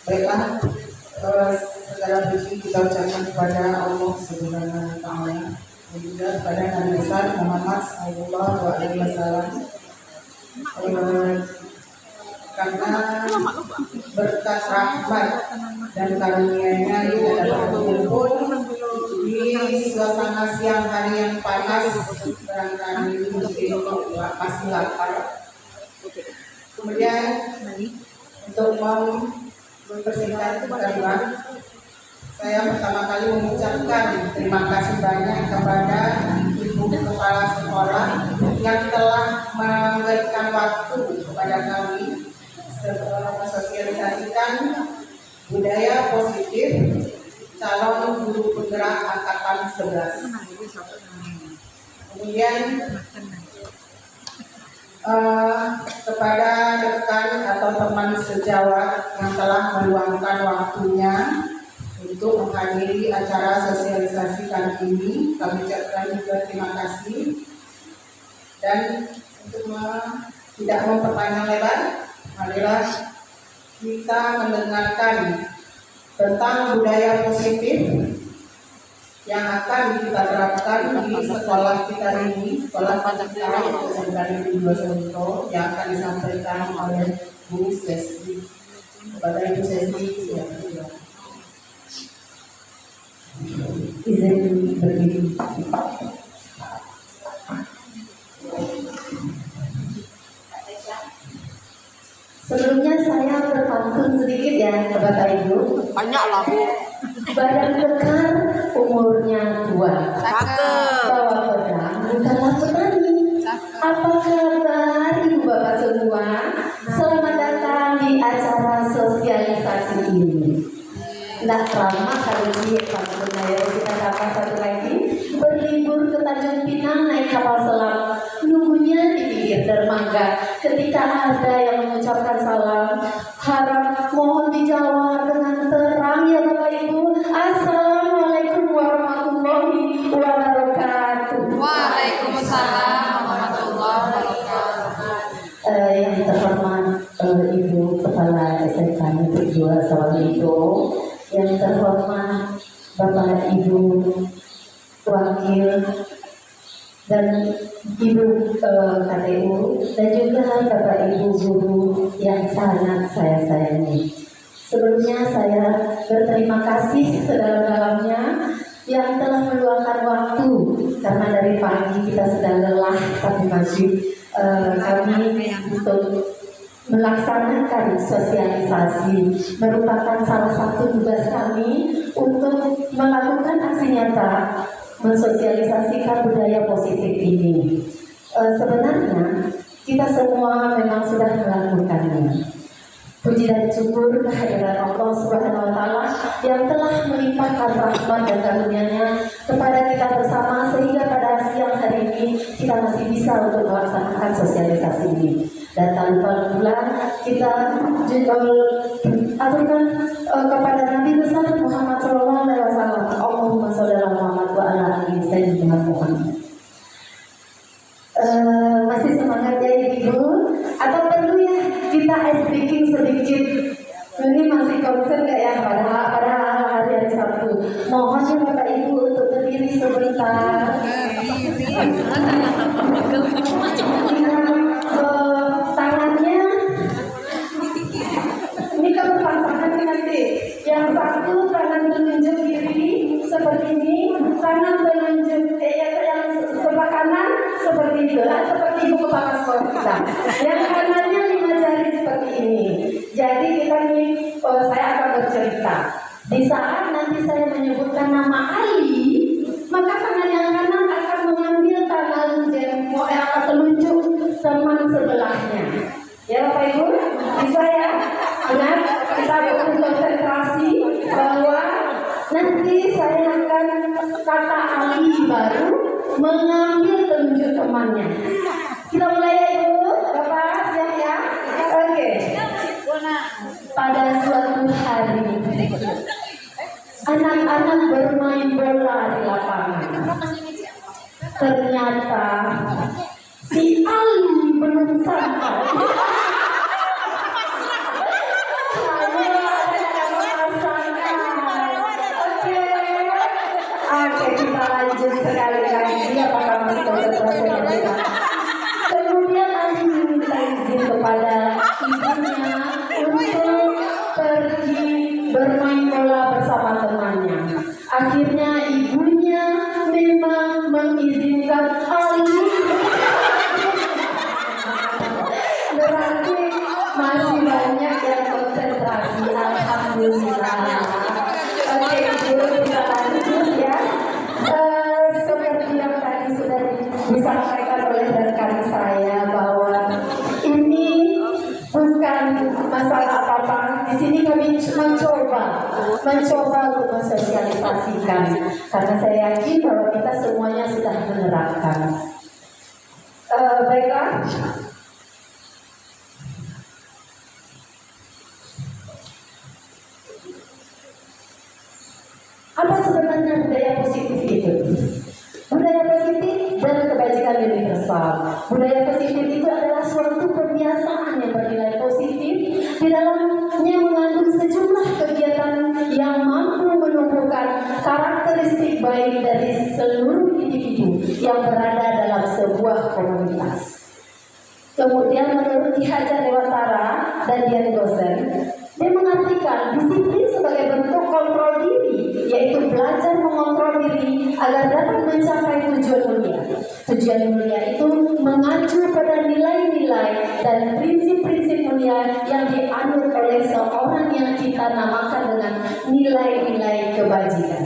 Baiklah, segala puji kita ucapkan kepada Allah Subhanahu wa Ta'ala, dan juga kepada Nabi besar Muhammad Sallallahu Alaihi Wasallam. Karena berkat rahmat dan karunia-Nya kita dapat berkumpul di suasana siang hari yang panas, barangkali mungkin masih lapar. Kemudian untuk mempersingkat kalimat, saya pertama kali mengucapkan terima kasih banyak kepada Ibu Kepala Sekolah yang telah memberikan waktu kepada kami mensosialisasikan budaya positif calon guru penggerak angkatan 11. Kemudian kepada rekan atau teman sejawat yang telah meluangkan waktunya untuk menghadiri acara sosialisasi kali ini, kami ucapkan juga terima kasih. Dan untuk tidak memperpanjang lebar, marilah kita mendengarkan tentang budaya positif yang akan kita terapkan di sekolah kita ini, sekolah Pancasila Seminari Dua Sonto, yang akan disampaikan oleh Bu Sesi. Kepada Ibu Sesi, izin berdiri. Sebelumnya saya berpantun sedikit ya Bapak Ibu. Banyak lah Bu. Badan kekar, umurnya tua. Bawa pedang, bukanlah petani. Apa kabar Ibu Bapak semua? Selamat datang di acara sosialisasi ini. Tidak lama kali ini pantunnya ya, kita dapat satu lagi. Berlibur ke Tanjung Pinang naik kapal selam, nunggunya di pinggir dermaga. Ketika ada yang mengucapkan salam, harap mohon dijawab dengan terang ya Bapak Ibu. Assalamualaikum warahmatullahi wabarakatuh. Waalaikumsalam warahmatullahi wabarakatuh. Yang terhormat Ibu Kepala SMK Negeri 2 Sawalunto, yang terhormat Bapak Ibu Wakil dan Ibu KTU, dan juga Bapak Ibu guru yang sangat saya sayangi. Sebelumnya saya berterima kasih sedalam-dalamnya yang telah meluangkan waktu, karena dari pagi kita sedang lelah, tapi masih kami untuk melaksanakan sosialisasi merupakan salah satu tugas kami untuk melakukan aksi nyata mensosialisasikan budaya positif ini. Sebenarnya kita semua memang sudah melakukannya. Puji dan syukur kehadiran Allah Subhanahu wa Ta'ala yang telah melimpahkan rahmat dan karunia-Nya kepada kita bersama, sehingga pada siang hari ini kita masih bisa untuk melaksanakan sosialisasi ini. Dan tanpa pula kita juga aturkan kepada Nabi besar Muhammad Sallallahu Alaihi Wasallam. Allahumma sholli ala Muhammad wa ala ali sayyidina Muhammad. Masih semangat ya Ibu? Atau perlu ya kita ice breaking sedikit? Ini masih konsen nggak ya pada hari Sabtu? Mohon ya Bapak Ibu untuk berdiri sebentar. Tangannya ini kalau pasangan nanti yang satu tangan telunjuk kiri seperti ini, tangan telunjuk yang sebelah kanan seperti itu, seperti Ibu Kepala Sekolah kita. Yang kanannya 5 jari seperti ini. Jadi kita nih, saya akan bercerita. Di saat nanti saya menyebutkan nama Ali, maka tangan yang kanan akan mengambil tangan telunjuk teman sebelahnya. Ya Bapak Ibu, bisa ya? Ingat, kita butuh konsentrasi bahwa nanti saya akan kata Ali baru mengambil telunjuk temannya. Kita mulai ya Ibu, Bapak siap ya? Oke. Pada suatu hari, anak-anak bermain bola di lapangan. Ternyata si Ali belum sampai. kita lanjut sekali lagi, apakah masih konsentrasi atau tidak? Kemudian Ali minta izin kepada ibunya untuk pergi bermain bola bersama temannya. Akhirnya ibunya memang mengizinkan Ali. Berarti masih banyak yang konsentrasi. Alhamdulillah. Oke, ibu kita lanjut ya. Seperti yang tadi sudah disampaikan oleh rekan saya bahwa ini bukan masalah apa-apa. Di sini kami mencoba untuk mensosialisasikan, karena saya yakin bahwa kita semuanya sudah menerapkan. Baiklah. Apa sebenarnya budaya positif itu? Budaya positif dan kebajikan universal. Budaya positif itu adalah suatu kebiasaan yang bernilai positif, di dalamnya mengandung sejumlah kegiatan yang mampu menumbuhkan karakteristik baik dari seluruh individu yang berada dalam sebuah komunitas. Kemudian menurut Ki Hajar Dewantara dan Dian Gosen, dia mengartikan disiplin sebagai bentuk kontrol diri, yaitu belajar mengontrol diri agar dapat mencapai tujuan mulia. Tujuan mulia itu mengacu pada nilai-nilai dan prinsip-prinsip mulia yang dianut oleh seorang yang kita namakan dengan nilai-nilai kebajikan.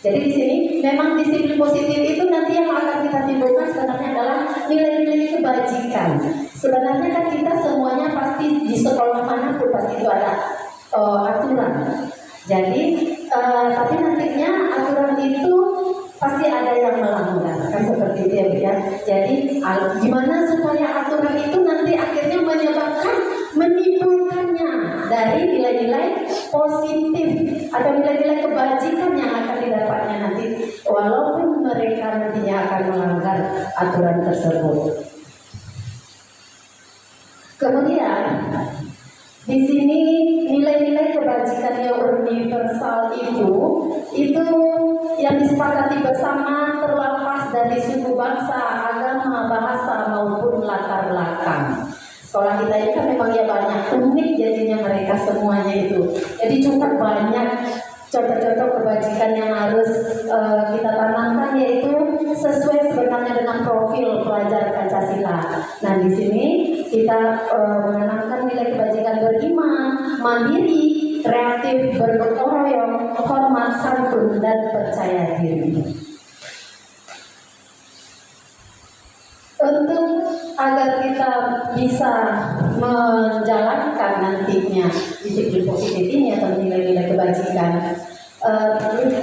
Jadi di sini memang disiplin positif itu nanti yang akan kita timbulkan sebenarnya adalah nilai-nilai kebajikan. Sebenarnya kan kita semuanya pasti di sekolah manapun pasti itu ada aturan. Jadi tapi nantinya aturan itu pasti ada yang melanggar, kan seperti itu ya Bu ya. Jadi gimana supaya aturan itu nanti akhirnya menimbulkannya dari nilai-nilai positif atau nilai-nilai kebajikan yang akan didapatnya nanti, walaupun mereka nantinya akan melanggar aturan tersebut. Kemudian di sini nilai-nilai kebajikan yang universal itu yang disepakati bersama terlepas dari suku bangsa, agama, bahasa maupun latar belakang. Sekolah kita ini kan memang ya banyak unik jadinya mereka semuanya itu. Jadi cukup banyak contoh-contoh kebajikan yang harus kita tanamkan, yaitu sesuai sebenarnya dengan profil pelajar Pancasila. Nah di sini kita menanamkan nilai kebajikan beriman, mandiri, kreatif, bergotong royong, hormat, santun, dan percaya diri. Untuk agar kita bisa menjalankan nantinya disiplin positif ini atau nilai-nilai kebajikan,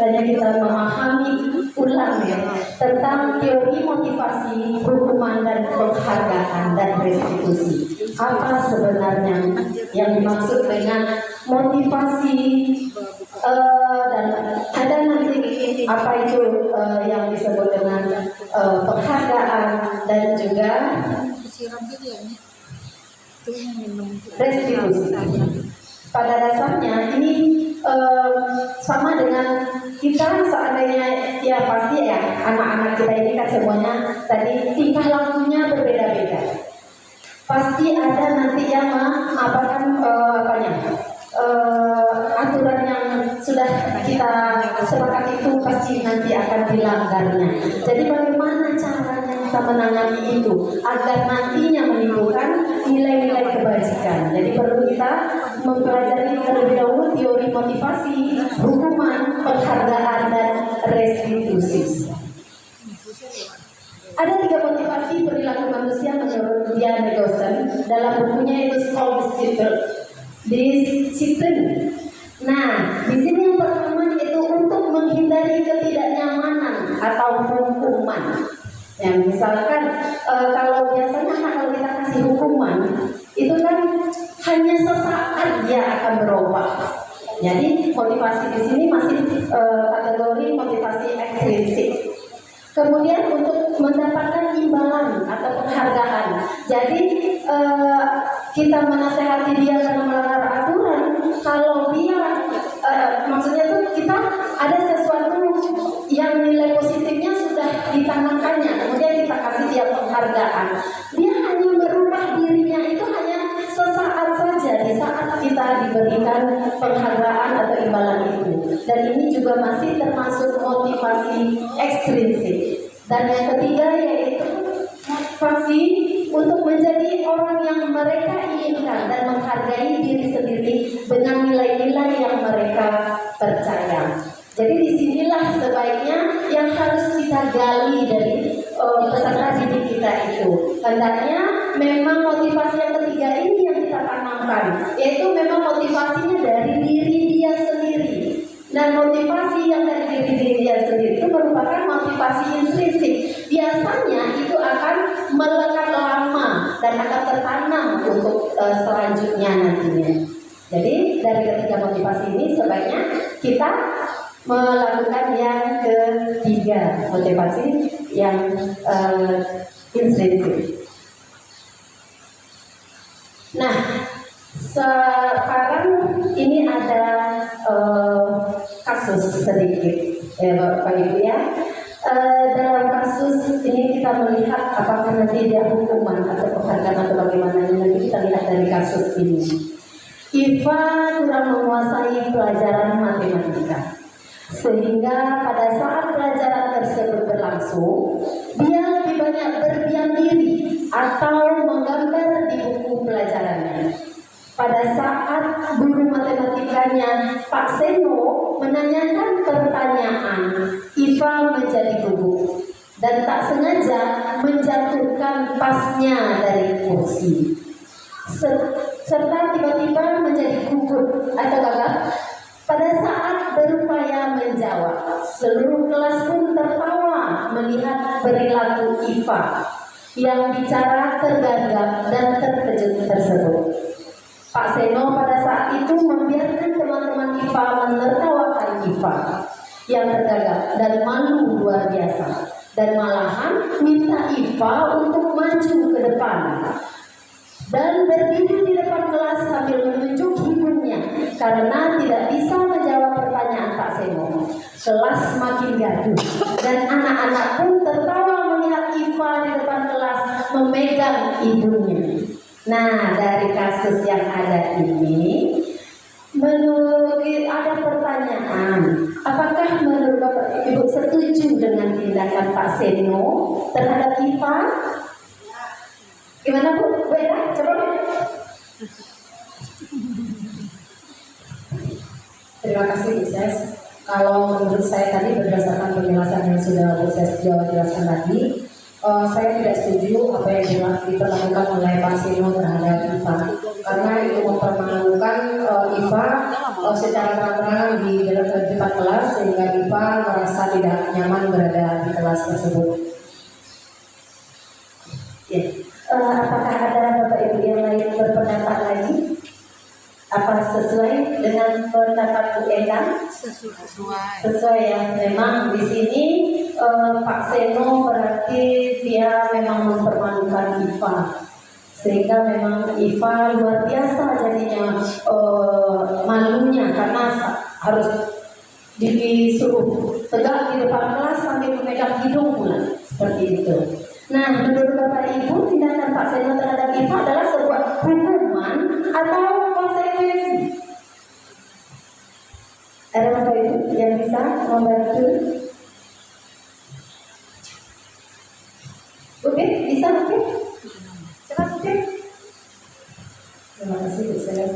hanya kita memahami ulang ya tentang teori motivasi, hukuman dan penghargaan dan restitusi. Apa sebenarnya yang dimaksud dengan motivasi, dan ada nanti apa itu yang disebut dengan penghargaan dan juga restitusi. Pada dasarnya ini sama dengan kita seandainya ya pasti ya anak-anak kita ini kan semuanya tadi tingkah lakunya berbeda-beda. Pasti ada nanti yang aturan yang sudah kita sepakati itu pasti nanti akan dilanggarnya. Jadi bagaimana caranya kita menangani itu agar nantinya menimbulkan nilai-nilai kebajikan. Jadi perlu kita mempelajari terlebih dahulu teori motivasi, hukuman, penghargaan, dan restitusi. Ada 3 motivasi perilaku manusia menurut Dian Gosen dalam bukunya itu Soul Discipline. Nah, di sini yang pertama itu untuk menghindari ketidaknyamanan atau hukuman. Ya, misalkan kalau biasanya kalau kita kasih hukuman itu kan hanya sesaat dia akan berubah. Jadi motivasi di sini masih kategori motivasi ekstrinsik. Kemudian untuk mendapatkan imbalan atau penghargaan. Jadi kita menasehati dia karena melanggar aturan. Kalau dia maksudnya tuh kita ada sesuatu yang nilai positif dan ini juga masih termasuk motivasi ekstrinsik. Dan yang ketiga yaitu motivasi untuk menjadi orang yang mereka inginkan dan menghargai diri sendiri dengan nilai-nilai yang mereka percaya. Jadi disinilah sebaiknya yang harus kita gali dari peserta didik kita itu. Hendaknya memang motivasi yang ketiga ini yang kita tanamkan, yaitu memang motivasinya dari diri dia sendiri. Dan motivasi yang dari diri dia sendiri itu merupakan motivasi intrinsik. Biasanya itu akan melekat lama dan akan tertanam untuk selanjutnya nantinya. Jadi dari ketiga motivasi ini sebaiknya kita melakukan yang ketiga, motivasi yang intrinsik. Nah, sekarang ini ada kasus sedikit, Bapak Ibu ya. Dalam kasus ini kita melihat apakah nanti dia hukuman atau penghargaan atau bagaimana, nanti kita lihat dari kasus ini. Iva kurang menguasai pelajaran matematika, sehingga pada saat pelajaran tersebut berlangsung, dia lebih banyak berdiam diri atau menggambar di buku pelajarannya. Pada saat guru matematikanya Pak Seno menanyakan pertanyaan, Iva menjadi gugup dan tak sengaja menjatuhkan tasnya dari kursi, serta tiba-tiba menjadi gugup atau gagap. Pada saat berupaya menjawab, seluruh kelas pun tertawa melihat perilaku Iva yang bicara tergagap dan terkejut tersebut. Pak Seno pada saat itu membiarkan teman-teman Iva menertawakan Iva yang tergagap dan malu luar biasa, dan malahan minta Iva untuk maju ke depan dan berdiri di depan kelas sambil menunjuk hidungnya karena tidak bisa menjawab pertanyaan Pak Seno. Kelas makin gaduh dan anak-anak pun tertawa melihat Iva di depan kelas memegang hidungnya. Nah, dari kasus yang ada ini, ada pertanyaan, apakah menurut Bapak Ibu setuju dengan tindakan Pak Seno terhadap Iva? Gimana Bu? Beda? Coba. Terima kasih Bu Ses. Kalau menurut saya tadi berdasarkan penjelasan yang sudah Bu Ses jelaskan tadi, saya tidak setuju apa yang diperlakukan oleh Pak Seno terhadap Iva, karena itu mempermalukan Iva secara terang-terangan di depan kelas, sehingga Iva merasa tidak nyaman berada di kelas tersebut. Ya. Apakah ada Bapak Ibu yang lain berpendapat lagi? Apa sesuai dengan pendapat Bu Endang? Sesuai ya. Memang di sini Pak Seno berarti dia memang mempermalukan Iva, sehingga memang Iva luar biasa jadinya malunya karena harus disuruh tegak di depan kelas sambil memegang hidung pula seperti itu. Nah, menurut Bapak Ibu, tindakan Pak Seno terhadap Iva adalah sebuah hukuman atau konsekuensi? Ada Bapak Ibu yang bisa membantu? Oke, bisa oke? Cepat oke? Terima kasih Bu Ses.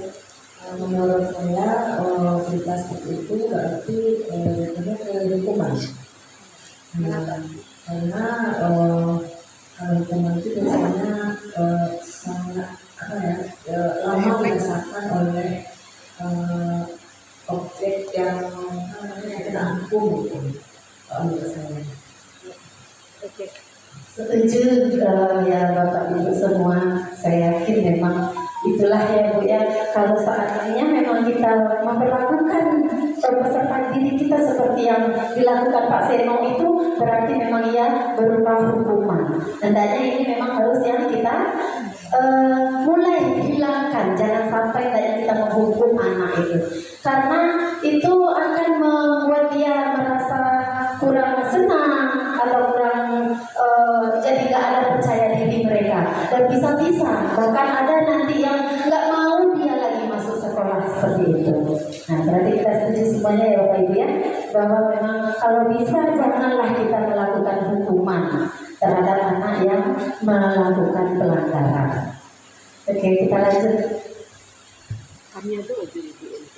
Menurut saya berita seperti itu berarti ada hukuman. Karena hukuman itu biasanya sangat lama dirasakan oleh objek yang kena hukum gitu. Menurut saya. Setuju ya Bapak Ibu semua. Saya yakin memang itulah ya Bu ya. Kalau seandainya memang kita memperlakukan peserta didik kita seperti yang dilakukan Pak Seno itu, berarti memang ia berupa hukuman. Hendaknya ini memang harus yang kita mulai hilangkan. Jangan sampai kita menghukum anak itu, karena itu akan membuat dia merasa kurang senang atau kurang jadi nggak ada percaya diri mereka, dan bisa-bisa bahkan ada nanti yang nggak mau dia lagi masuk sekolah seperti itu. Nah, berarti kita setuju semuanya ya Bapak Ibu ya. bahwa memang kalau bisa janganlah kita melakukan hukuman terhadap anak yang melakukan pelanggaran. Oke, kita lanjut.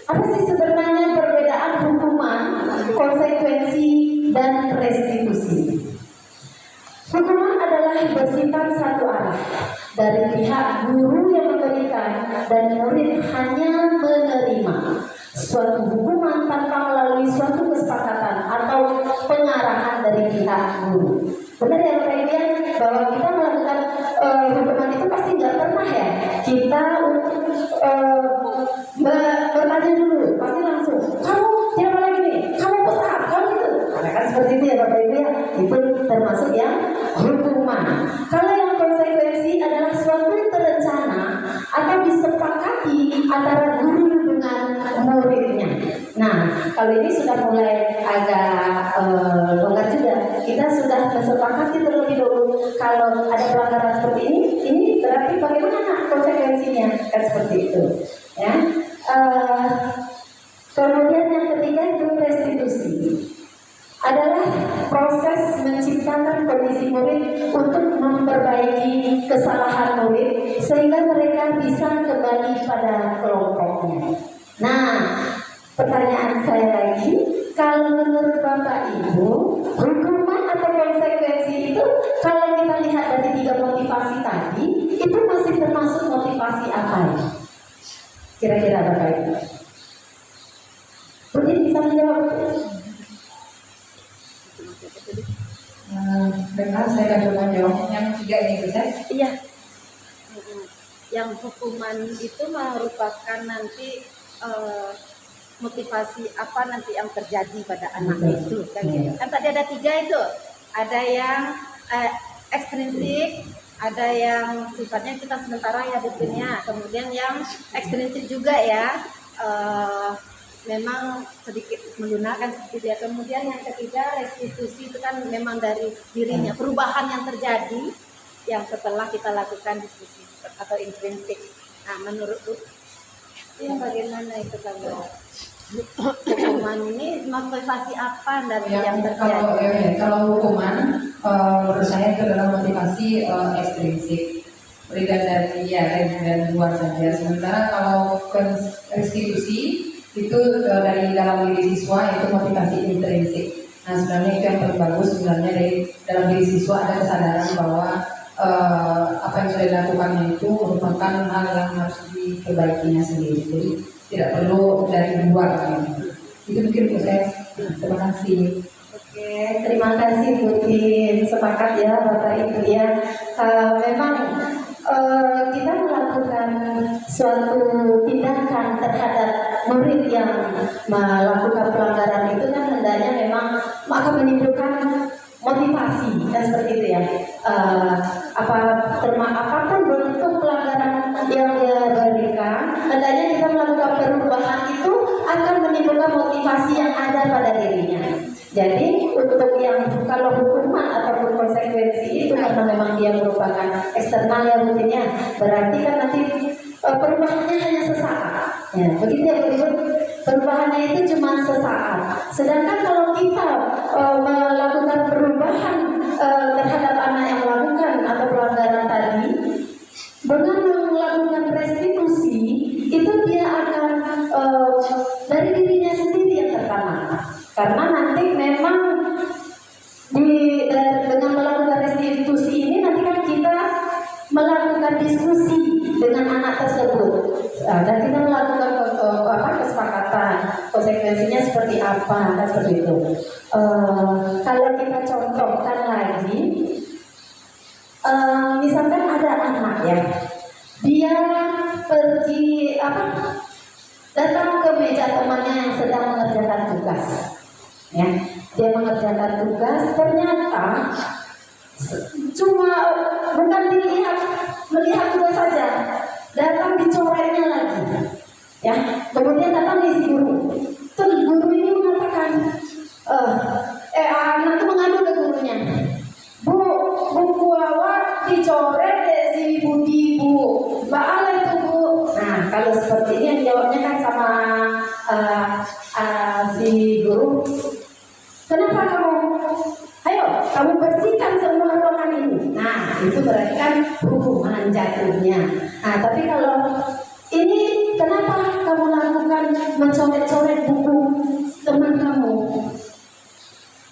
Apa sih sebenarnya perbedaan hukuman, konsekuensi, dan restitusi? Hukuman adalah bersifat satu arah dari pihak guru yang memberikan dan murid hanya menerima suatu hukuman tanpa melalui suatu kesepakatan atau pengarahan dari pihak guru. Benar ya Bapak Ibu ya, bahwa kita melakukan hukuman itu pasti nggak pernah ya kita untuk bertanya dulu, pasti langsung kamu tidak boleh gini, kamu push up, kamu itu. Karena kan seperti itu ya Bapak Ibu ya, itu termasuk yang hukuman. Kalau yang konsekuensi adalah suatu terencana atau disepakati antara guru dengan muridnya. Nah, kalau ini sudah mulai agak longgar juga. Kita sudah kesepakati terlebih dahulu kalau ada pelanggaran seperti ini berarti bagaimana konsekuensinya, kan seperti itu. Ya. Kemudian yang ketiga itu restitusi. Adalah proses menciptakan kondisi murid untuk memperbaiki kesalahan murid sehingga mereka bisa kembali pada kelompoknya. Nah, pertanyaan saya lagi, kalau menurut Bapak Ibu, hukuman atau konsekuensi itu kalau kita lihat dari 3 motivasi tadi, itu masih termasuk motivasi apa ya? Kira-kira Bapak Ibu? Mungkin bisa menjawab. Benar, saya akan coba jawab yang 3 ini bisa. Iya. Yang hukuman itu merupakan nanti motivasi apa nanti yang terjadi pada anak itu kan gitu. Kan tadi ada 3 itu. Ada yang ekstrinsik, ada yang sifatnya kita sementara ya bukunya, kemudian yang ekstrinsik juga ya. Memang sedikit melunakkan seperti dia. Kemudian yang ketiga restitusi itu kan memang dari dirinya, perubahan yang terjadi yang setelah kita lakukan diskusi atau intrinsik. Nah menurut ya bagaimana itu kalau hukuman ini motivasi apa dari yang terjadi? Kalau hukuman menurut saya itu adalah motivasi ekstrinsik, berikan dari luar saja. Sementara kalau restitusi itu dari dalam diri siswa, itu motivasi intrinsik. Nah sebenarnya itu yang paling bagus sebenarnya dari dalam diri siswa ada kesadaran bahwa apa yang sudah dilakukannya itu merupakan hal yang harus diperbaikinya sendiri. Jadi tidak perlu dari luar. Itu mungkin untuk saya. Terima kasih. Oke, terima kasih Bu Tin. Sepakat ya Bapak Ibu ya. Memang kita melakukan suatu tindakan terhadap murid yang melakukan pelanggaran itu kan hendaknya memang akan menimbulkan motivasi kan seperti itu ya. Apapun bentuk pelanggaran yang dia berikan, hendaknya kita melakukan perubahan itu akan menimbulkan motivasi yang ada pada dirinya. Jadi untuk yang kalau hukuman ataupun konsekuensi itu karena memang dia merupakan eksternal ya mungkinnya, berarti kan nanti perubahannya hanya sesaat. Ya, begitu ya Bu. Perubahannya itu cuma sesaat. Sedangkan kalau kita melakukan perubahan terhadap anak yang melakukan atau pelanggaran tadi, dengan melakukan restitusi itu dia akan dari dirinya sendiri yang tertanam. Karena nanti memang dengan melakukan restitusi ini nanti kan kita melakukan diskusi dengan anak tersebut dan kita melakukan kesepakatan konsekuensinya seperti apa dan seperti itu. Kalau kita contohkan lagi, misalkan ada anak ya, dia pergi datang ke meja temannya yang sedang mengerjakan tugas. Ya, dia mengerjakan tugas, ternyata cuma bukan melihat tugas saja, datang dicoretnya lagi. Ya, kemudian datang isi guru. Terus guru ini mengatakan, anak itu mengadu ke gurunya, buku awak dicoret si Budi Bu, baalai itu Bu. Nah, kalau seperti ini yang jawabnya kan sama si guru, Kenapa kamu? Ayo, kamu bersihkan semua ruangan ini. Nah, itu berarti kan hukuman jatuhnya. Nah, tapi kalau ini kenapa kamu lakukan mencoret-coret buku teman kamu?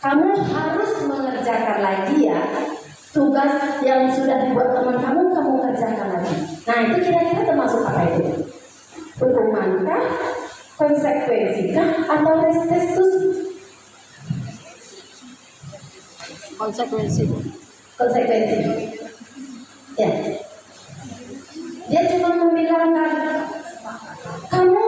Kamu harus mengerjakan lagi ya. Tugas yang sudah dibuat teman kamu, kamu kerjakan lagi. Nah, itu kira-kira termasuk apa itu? Hukumankah? Konsekuensikah? Atau restitusi? Konsekuensi. Konsekuensi. Ya. Dia cuma membilangkan, kamu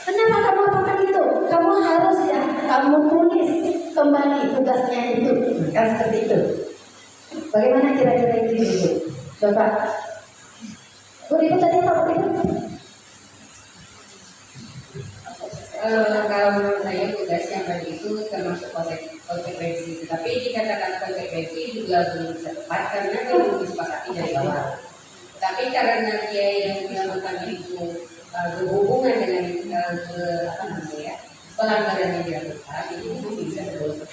kenapa kamu lakukan itu? Kamu harus ya, kamu tulis kembali tugasnya itu, kan seperti itu. Bagaimana kira-kira itu, Ibu? Bapak, Bu, Ibu tadi apa Bu Ibu? Kalau menurut saya tugas yang tadi itu termasuk konsekuensi, tapi dikatakan konsekuensi juga belum bisa tepat karena belum disepakati dari awal. Tapi karena dia yang melakukan itu berhubungan dengan pelanggaran yang dilakukan, itu bisa tergolong.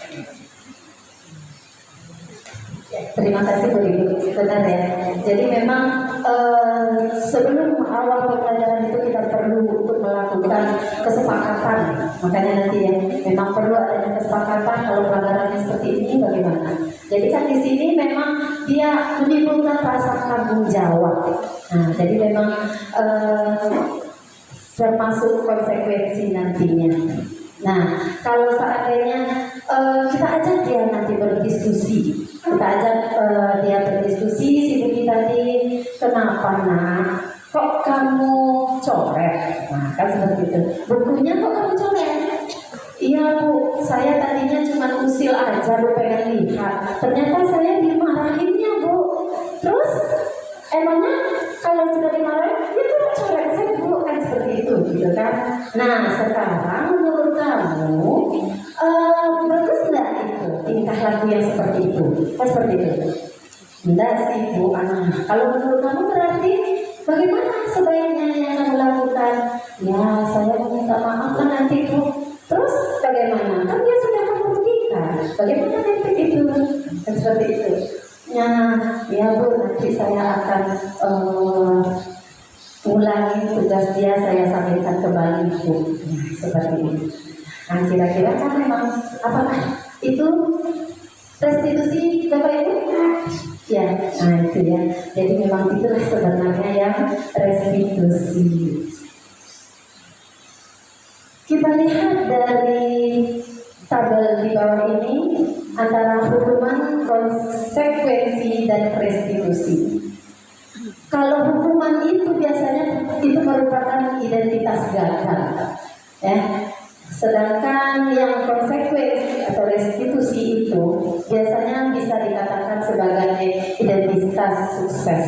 Ya, terima kasih Bu Ibu. Benar ya. Jadi memang sebelum awal pembelajaran itu kita perlu untuk melakukan kesepakatan. Makanya nanti ya memang perlu adanya kesepakatan kalau pelanggarannya seperti ini bagaimana. Jadi kan di sini memang dia menimbulkan rasa tanggung jawab. Nah, jadi memang termasuk konsekuensi nantinya. Nah, kalau seandainya kita ajak dia nanti berdiskusi, kita ajak dia berdiskusi, si Budi tadi, kenapa nak? Kok kamu coret? Nah, kan seperti itu. Bukunya kok kamu coret? Iya Bu, saya tadinya cuma usil aja, Bu pengen lihat. Ternyata saya dimarahinnya Bu. Terus emangnya kalau sudah dimarahin, ya coba coret saja Bu, kan seperti itu, gitu kan? Nah, sekarang menurut kamu bagus nggak itu tingkah laku yang seperti itu? Kan seperti itu? Enggak sih Bu, kalau menurut kamu berarti bagaimana sebaiknya yang kamu lakukan? Ya, saya meminta maaf lah nanti Bu. Terus bagaimana? Kan dia sudah kamu berikan. Bagaimana nanti itu? Kan seperti itu. Ya Bu, nanti saya akan ulangi tugas dia, saya sampaikan kembali Bu. Nah, seperti itu. Nah, kira-kira kan memang apakah itu restitusi Bapak Ibu? Ya, nah itu ya. Jadi memang itulah sebenarnya yang restitusi. Kita lihat dari tabel di bawah ini antara hukuman, konsekuensi, dan restitusi. Kalau hukuman itu biasanya itu merupakan identitas gagal, ya. Sedangkan yang konsekuensi atau restitusi itu biasanya bisa dikatakan sebagai identitas sukses.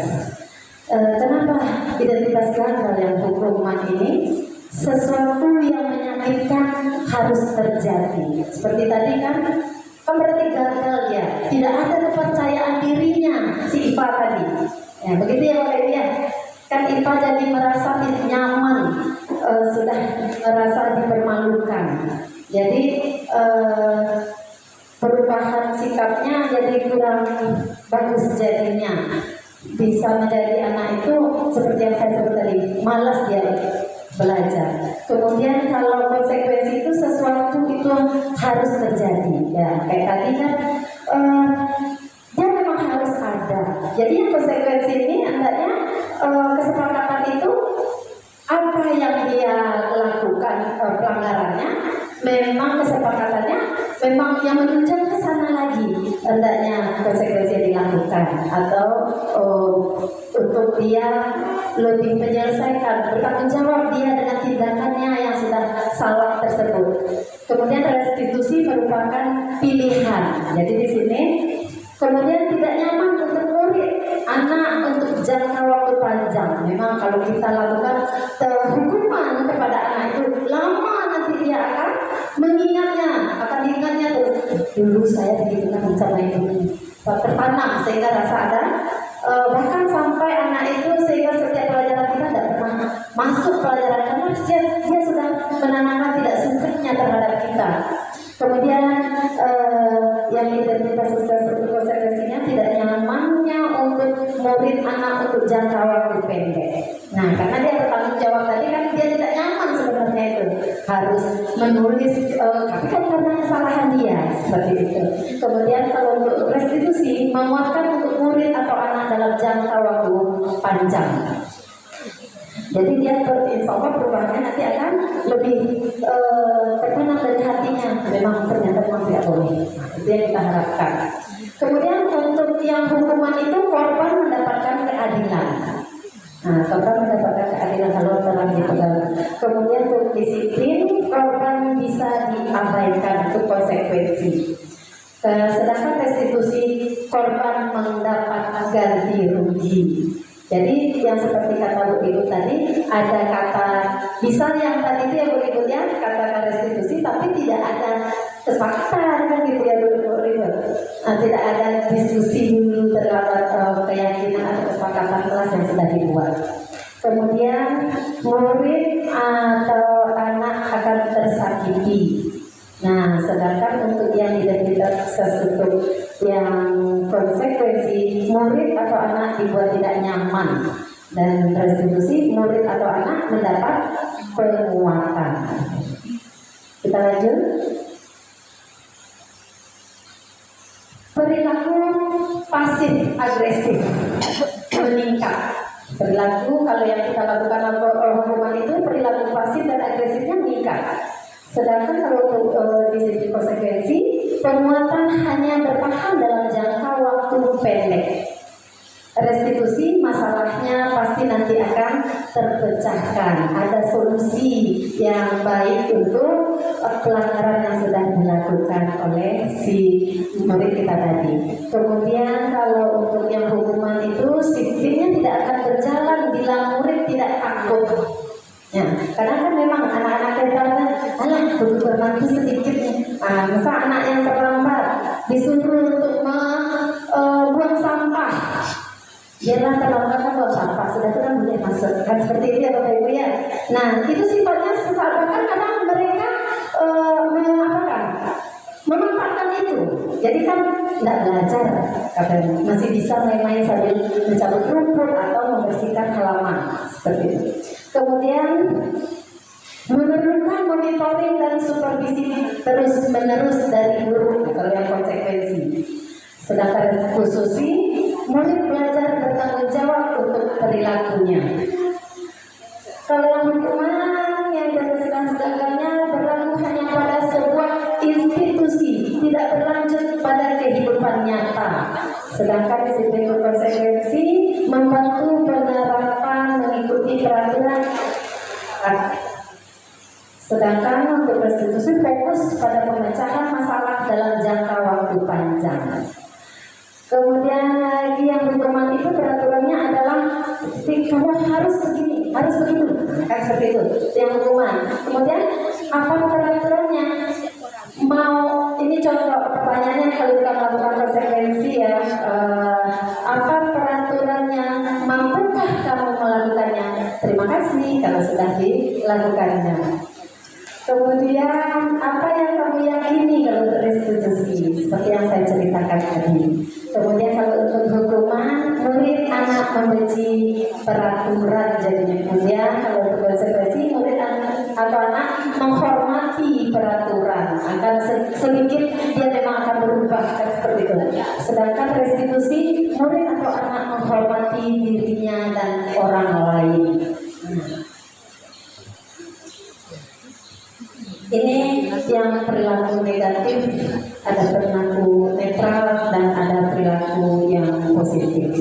Kenapa identitas gagal yang hukuman ini? Sesuatu yang menyakitkan harus terjadi. Seperti tadi kan berarti gagal ya. Tidak ada kepercayaan dirinya si Ipa tadi. Ya, begitu ya Bapak Ibu ya. Kan Ipa jadi merasa tidak nyaman, sudah merasa dipermalukan. Jadi perubahan sikapnya jadi kurang bagus jadinya. Bisa menjadi anak itu seperti yang saya sebut tadi, malas dia belajar. Kemudian kalau konsekuensi itu sesuatu itu harus terjadi. Ya, kayak tadi kan dia memang harus ada. Jadi yang konsekuensi ini hendaknya kesepakatan itu apa yang dia lakukan pelanggarannya, memang kesepakatannya memang yang menunjang ke sana lagi hendaknya konsekuensi yang dilakukan, atau untuk dia lebih menyelesaikan, bertanggung jawab dia dengan tindakannya yang sudah salah tersebut. Kemudian restitusi merupakan pilihan. Jadi di sini kemudian tidak nyaman untuk murid, anak untuk jangka waktu panjang. Memang kalau kita lakukan hukuman kepada anak itu lama, nanti dia akan mengingatnya, akan diingatnya terus. Dulu saya begitu kan sama ibu, tertanam sehingga rasa ada. Bahkan sampai anak itu sehingga setiap pelajaran kita tidak pernah masuk pelajaran karena dia sudah menanamkan tidak sukanya terhadap kita. Kemudian yang identitas konsekuensinya tidak nyamannya untuk murid anak untuk jangka waktu pendek. Nah, karena dia bertanggung jawab tadi kan dia tidak nyaman sebenarnya itu harus menulis, tapi kan karena kesalahan dia seperti itu. Kemudian kalau untuk restitusi menguatkan untuk murid atau anak dalam jangka waktu panjang. Jadi dia insya Allah perubahannya nanti akan lebih terkenal dari hatinya. Memang ternyata memang tidak boleh. Nah, itu yang kita harapkan. Kemudian untuk yang hukuman itu korban mendapatkan keadilan. Nah, korban mendapatkan keadilan kalau telah dipegang. Kemudian untuk disiplin korban bisa diabaikan untuk konsekuensi. Sedangkan restitusi korban mendapat ganti rugi. Jadi yang seperti kata Bu Ibu tadi, ada kata bisa yang tadi itu ya Bu Ibu ya, kata restitusi, tapi tidak ada kesepakatan kan gitu ya Bu Ibu. Nah, tidak ada diskusi dulu terhadap keyakinan atau kesepakatan kelas yang sudah dibuat. Kemudian murid atau anak akan tersakiti. Nah, sedangkan untuk yang identitas untuk yang konsekuensi murid atau anak dibuat tidak nyaman, dan restitusi murid atau anak mendapat penguatan. Kita lanjut. Perilaku pasif agresif meningkat. Perilaku kalau yang kita lakukan hukuman itu perilaku pasif dan agresifnya meningkat. Sedangkan kalau untuk disiplin konsekuensi, penguatan hanya bertahan dalam jangka waktu pendek. Restitusi masalahnya pasti nanti akan terpecahkan. Ada solusi yang baik untuk pelanggaran yang sudah dilakukan oleh si murid kita tadi. Kemudian kalau untuk yang hukuman itu sistemnya tidak akan berjalan bila murid tidak takut. Ya, karena kan memang anak-anak kita alah butuh berbantu sedikit. Misal anak yang terlambat disuruh untuk buang sampah, dialah terlambat kan buang sampah, sudah itu kan boleh masuk kan seperti itu ya Bapak Ibu ya. Nah itu sifatnya sesaat karena mereka memanfaatkan itu. Jadi kan tidak belajar, katanya masih bisa main-main sambil mencabut rumput atau membersihkan halaman seperti itu. Kemudian memerlukan monitoring dan supervisi terus-menerus dari guru kalau yang konsekuensi. Sedangkan khususi murid belajar bertanggung jawab untuk perilakunya. Kalau yang hukuman yang berdasarkan segalanya berlaku hanya pada sebuah institusi, tidak berlanjut pada kehidupan nyata. Sedangkan disiplin konsekuensi membantu penerapan mengikuti peraturan. Sedangkan untuk restitusi fokus pada pemecahan masalah dalam jangka waktu panjang. Kemudian lagi yang hukuman itu peraturannya adalah kamu harus begini, harus begitu, kan seperti itu yang hukuman. Kemudian apa peraturannya? Mau ini contoh pertanyaannya kalau kita melakukan konsekuensi ya, apa peraturannya? Mampukah kamu melakukannya? Terima kasih kalau sudah dilakukannya. Kemudian apa yang kamu yakini kalau untuk restitusi seperti yang saya ceritakan tadi. Kemudian kalau untuk hukuman murid anak membenci peraturan jadinya. Kemudian kalau untuk konsekuensi murid atau anak menghormati peraturan, akan sedikit dia memang akan berubah kan seperti itu. Sedangkan restitusi murid atau anak menghormati dirinya dan orang lain. Ini yang perilaku negatif, ada perilaku netral dan ada perilaku yang positif.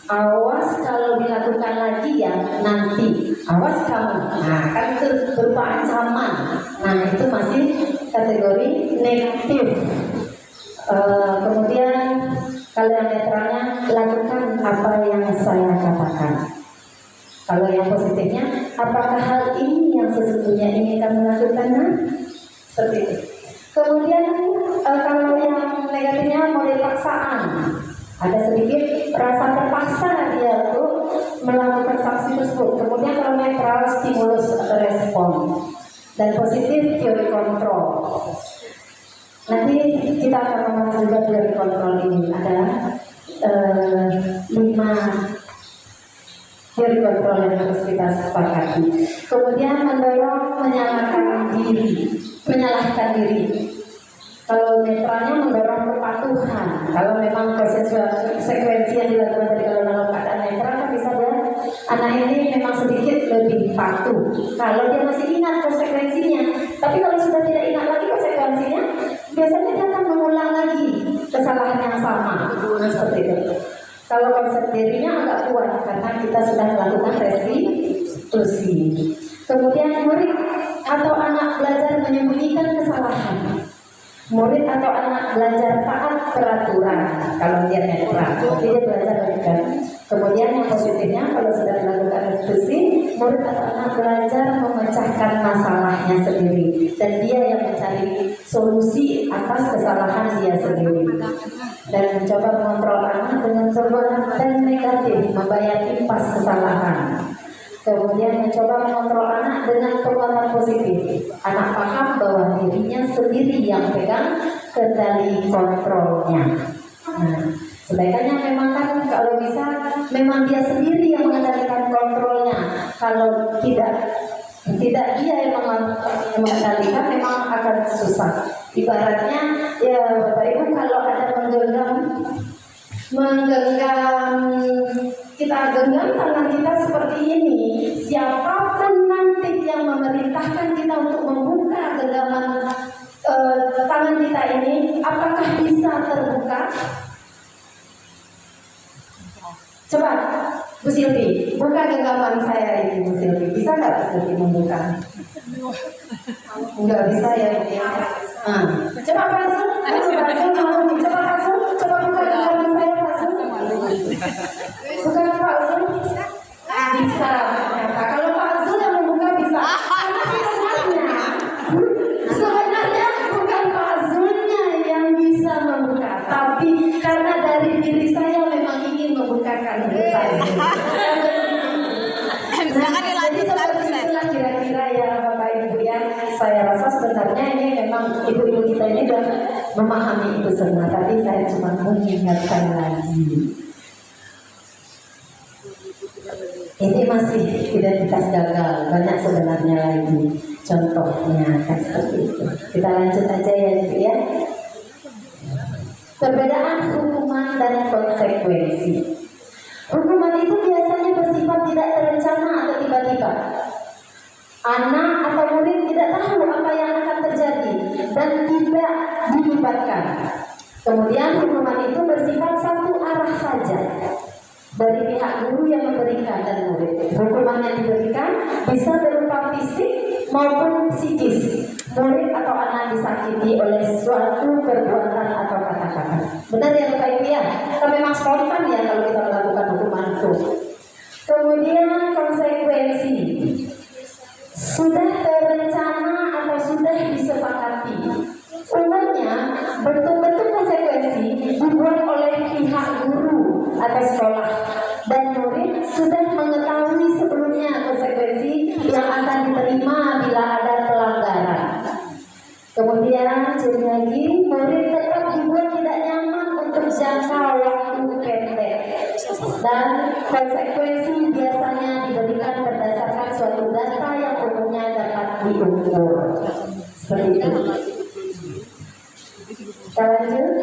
Awas kalau dilakukan lagi ya nanti, awas kamu. Nah kan itu berupa ancaman. Nah itu masih kategori negatif. Kemudian kalau yang netralnya lakukan apa yang saya katakan. Kalau yang positifnya, apakah hal ini yang sesungguhnya ingin kamu lakukan? Nah, seperti itu. Kemudian kalau yang negatifnya model paksaan, ada sedikit rasa terpaksa dia untuk melakukan sanksi itu tersebut. Kemudian kalau netral, stimulus atau respon, dan positif teori kontrol. Nanti kita akan membahas juga teori kontrol ini. Ada 5 teori kontrol yang harus kita sepakati. Kemudian mendorong menyalahkan diri. Kalau netralnya mendorong kepatuhan. Kalau memang konsekuensi yang dilakukan tadi kalau dalam keadaan netral kan bisa dia anak ini memang sedikit lebih patuh. Kalau dia masih ingat konsekuensinya, tapi kalau sudah tidak ingat lagi konsekuensinya, biasanya dia akan mengulang lagi kesalahan yang sama. Nah, seperti itu. Kalau konsep dirinya agak kuat karena kita sudah melakukan restitusi. Kemudian murid atau anak belajar menyembunyikan kesalahan. Murid atau anak belajar taat peraturan kalau dia netral, dia belajar kan. Kemudian yang positifnya kalau sudah dilakukan restitusi, murid atau anak belajar memecahkan masalahnya sendiri dan dia yang mencari solusi atas kesalahan dia sendiri dan mencoba mengontrol anak dengan perbuatan negatif, membayar impas kesalahan. Kemudian mencoba mengontrol anak dengan perbuatan positif. Anak paham bahwa dirinya sendiri yang pegang kendali kontrolnya. Nah, sebaiknya memang kan kalau bisa memang dia sendiri yang mengendalikan kontrolnya. Kalau tidak dia yang mengendalikan memang akan susah. Ibaratnya ya Bapak Ibu kalau ada kita genggam tangan kita seperti ini, siapapun nanti yang memerintahkan kita untuk membuka genggaman tangan kita ini, apakah bisa terbuka? Coba Bu Silvi, buka genggaman saya ini Bu Silvi, bisa nggak Bu Silvi membuka? Nggak bisa ya Bu ya. Nah, coba Pak Zul, coba Pak Zul, coba buka genggaman saya Pak Zul. Bukan Pak Zul? Bisa. Kalau Pak Zul yang membuka bisa. Sebenarnya bukan Pak Zulnya yang bisa membuka, tapi karena dari diri saya memang ingin membukakan diri saya. Jadi seperti itulah kira-kira ya Bapak Ibu ya. Saya rasa sebenarnya ini memang ibu-ibu kita ini sudah memahami itu semua, tapi saya cuma mengingatkan lagi. Ini masih identitas gagal, banyak sebenarnya lagi contohnya kan seperti itu. Kita lanjut aja ya Ibu ya. Perbedaan hukuman dan konsekuensi. Hukuman itu biasanya bersifat tidak terencana atau tiba-tiba. Anak atau murid tidak tahu apa yang akan terjadi dan tidak dilibatkan. Kemudian hukuman itu bersifat satu arah saja dari pihak guru yang memberikan dan murid. Hukuman yang diberikan bisa berupa fisik maupun psikis. Murid atau anak disakiti oleh suatu perbuatan atau kata-kata. Benar ya Bapak Ibu ya? Kita memang spontan ya kalau kita melakukan hukuman itu. Kemudian konsekuensi. Sudah terencana atau sudah disepakati. Umumnya bentuk-bentuk konsekuensi dibuat oleh pihak guru atau sekolah dan murid sudah mengetahui sebelumnya konsekuensi yang akan diterima bila ada pelanggaran. Kemudian ciri lagi, murid tetap dibuat tidak nyaman untuk jangka waktu pendek dan konsekuensi biasanya diberikan berdasarkan suatu data yang umumnya dapat diukur. Seperti itu. Kita lanjut.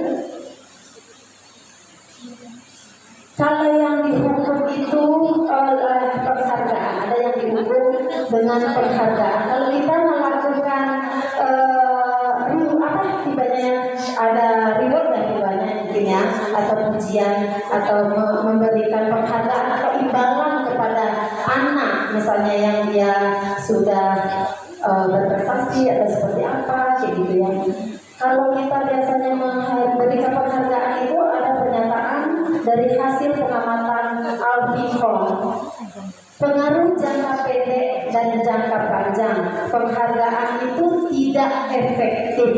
Kalau yang dihukum itu penghargaan, ada yang dihukum dengan penghargaan. Kalau kita melakukan ada reward dan tibanya intinya atau pujian atau memberikan penghargaan atau imbalan kepada anak misalnya yang dia sudah berprestasi atau seperti apa kayak gitu ya. Kalau kita biasanya memberikan penghargaan itu ada pernyataan dari hasil pengamatan Alfie Holm. Pengaruh jangka pendek dan jangka panjang penghargaan itu tidak efektif.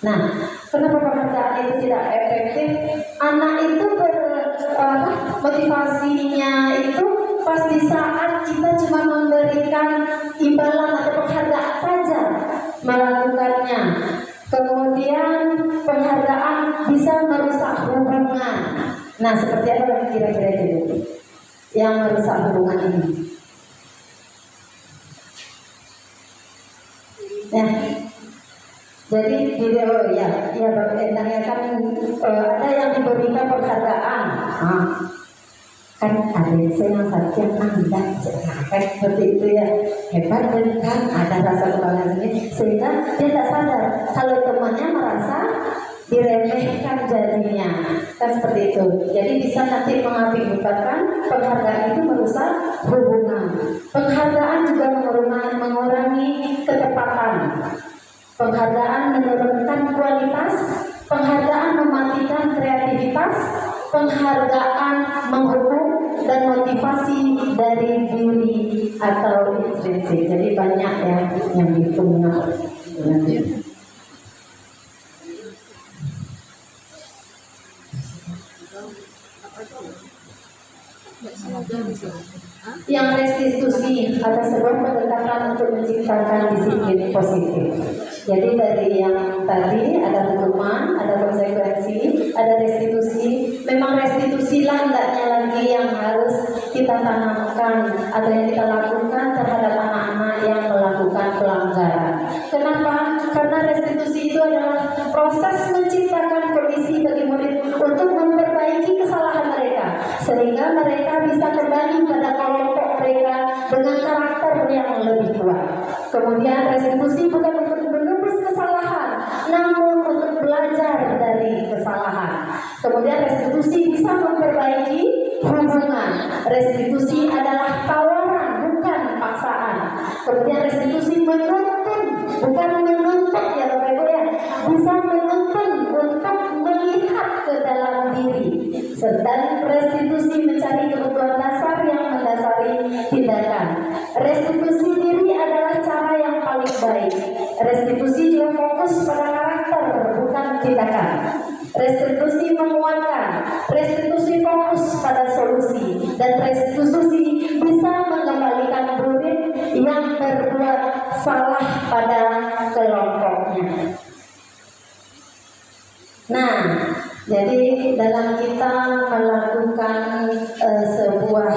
Nah, kenapa penghargaan itu tidak efektif? Anak itu motivasinya itu pas di saat cuma memberikan imbalan atau penghargaan saja melakukannya. Kemudian penghargaan bisa merusak hubungan. Nah, seperti apa kira-kira itu yang merusak hubungan ini? Nah, jadi video ya berkaitannya kan ada yang diberikan penghargaan. Kan ada yang senang saja Anda kan seperti itu ya, hebat kan, ada rasa kebanggaan ini sehingga dia tak sadar kalau temannya merasa diremehkan jadinya, kan seperti itu. Jadi bisa nanti mengakibatkan penghargaan itu merusak hubungan. Penghargaan juga mengurangi ketepatan. Penghargaan menurunkan kualitas. Penghargaan mematikan kreativitas. Penghargaan menghukum dan motivasi dari diri atau intrinsik. Jadi banyak ya yang dituntut. Yang restitusi ada sebuah pendekatan untuk menciptakan disiplin positif. Jadi dari yang tadi ada hukuman, ada konsekuensi, ada restitusi. Memang restitusi lah hendaknya lagi yang harus kita tanamkan atau yang kita lakukan terhadap anak-anak yang melakukan pelanggaran. Kenapa? Karena restitusi itu adalah proses menciptakan kondisi bagi murid untuk memperbaiki kesalahan mereka, sehingga mereka bisa kembali pada kelompok mereka dengan karakter yang lebih kuat. Kemudian restitusi bukan untuk menebus kesalahan, namun untuk belajar dari kesalahan. Kemudian restitusi bisa memperbaiki hubungan. Restitusi adalah tawaran, bukan paksaan. Kemudian restitusi menuntun, bukan menuntut ya Bapak Ibu ya, bisa menuntun untuk melihat ke dalam diri. Dan restitusi mencari kebutuhan dasar yang mendasari tindakan. Restitusi diri adalah cara yang paling baik. Restitusi juga fokus pada karakter, bukan tindakan. Restitusi menguatkan. Restitusi fokus pada solusi. Dan restitusi bisa mengembalikan murid yang berbuat salah pada kelompoknya. Nah, jadi dalam kita melakukan sebuah